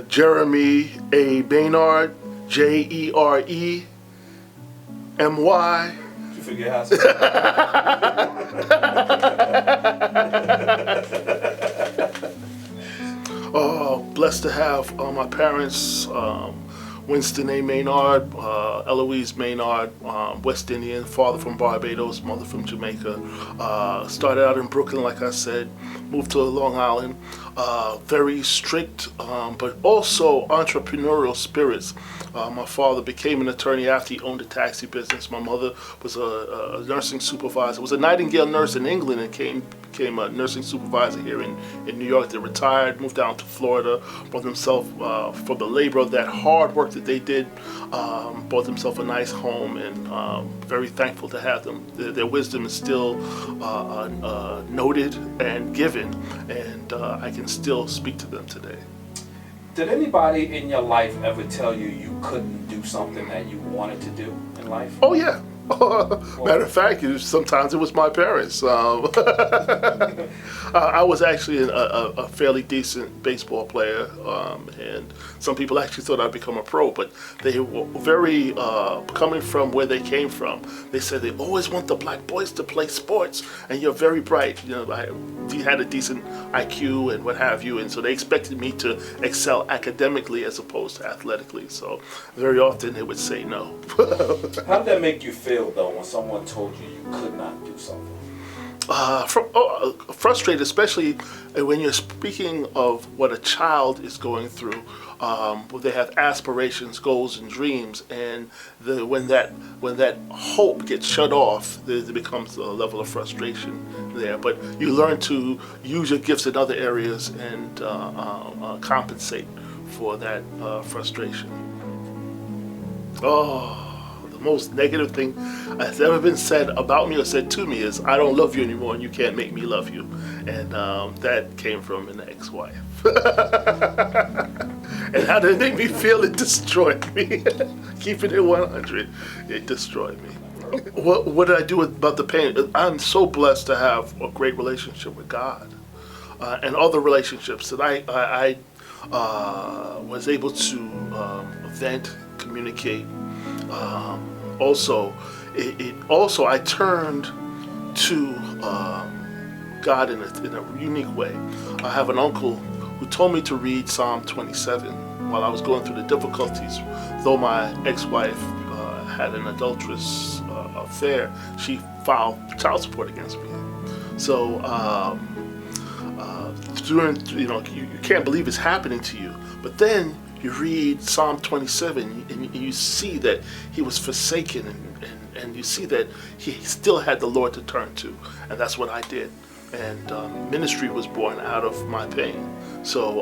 Jeremy A. Maynard, Jeremy. Did you forget how to Oh, blessed to have my parents, Winston A. Maynard, Eloise Maynard, West Indian, father from Barbados, mother from Jamaica. Started out in Brooklyn, like I said, moved to Long Island. Very strict, but also entrepreneurial spirits. My father became an attorney after he owned a taxi business. My mother was a nursing supervisor, was a Nightingale nurse in England, and became a nursing supervisor here in New York. They retired, moved down to Florida, bought themselves, for the labor of that hard work that they did, bought themselves a nice home, and very thankful to have them. Their wisdom is still noted and given, and I can still speak to them today. Did anybody in your life ever tell you you couldn't do something that you wanted to do in life? Oh yeah. Matter of fact, sometimes it was my parents. I was actually a fairly decent baseball player, and some people actually thought I'd become a pro, but they were very, coming from where they came from, they said they always want the black boys to play sports, and you're very bright. You had a decent IQ and what have you, and so they expected me to excel academically as opposed to athletically, so very often they would say no. How did that make you feel, though, when someone told you you could not do something? Frustrated, especially when you're speaking of what a child is going through. They have aspirations, goals, and dreams, and when that hope gets shut off, there becomes a level of frustration there. But you learn to use your gifts in other areas and compensate for that frustration. The most negative thing that's ever been said about me or said to me is, I don't love you anymore and you can't make me love you. And that came from an ex-wife. And how did it make me feel? It destroyed me. Keeping it 100, it destroyed me. What did I do about the pain? I'm so blessed to have a great relationship with God and other relationships that I was able to vent, communicate. Also, I turned to God in a unique way. I have an uncle who told me to read Psalm 27 while I was going through the difficulties. Though my ex-wife had an adulterous affair, she filed child support against me. So you can't believe it's happening to you. But then you read Psalm 27 and you see that he was forsaken, and you see that he still had the Lord to turn to, and that's what I did. And ministry was born out of my pain. So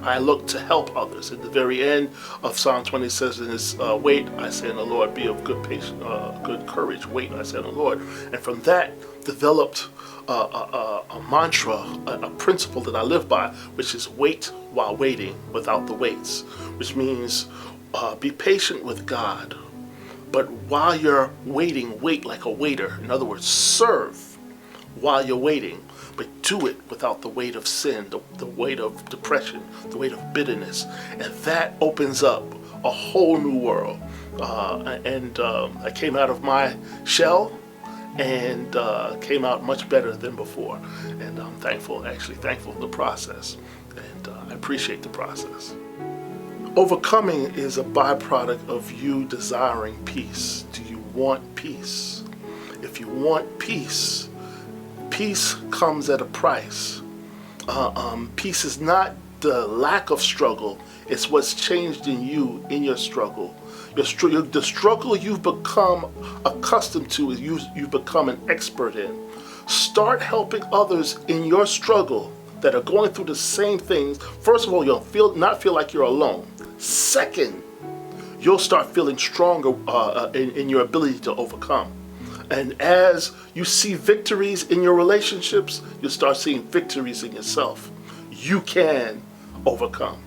I look to help others. At the very end of Psalm 27 is, wait, I say in the Lord, be of good patience, good courage. Wait, I say in the Lord. And from that developed a mantra, a principle that I live by, which is wait while waiting without the waits, which means be patient with God, but while you're waiting, wait like a waiter. In other words, serve while you're waiting, but do it without the weight of sin, the weight of depression, the weight of bitterness, and that opens up a whole new world. I came out of my shell and came out much better than before, and I'm thankful for the process, and I appreciate the process. Overcoming is a byproduct of you desiring peace. Do you want peace? If you want peace, peace comes at a price. Peace is not the lack of struggle, it's what's changed in you in your struggle. The struggle you've become accustomed to, is you've become an expert in. Start helping others in your struggle that are going through the same things. First of all, you'll not feel like you're alone. Second, you'll start feeling stronger in your ability to overcome. And as you see victories in your relationships, you'll start seeing victories in yourself. You can overcome.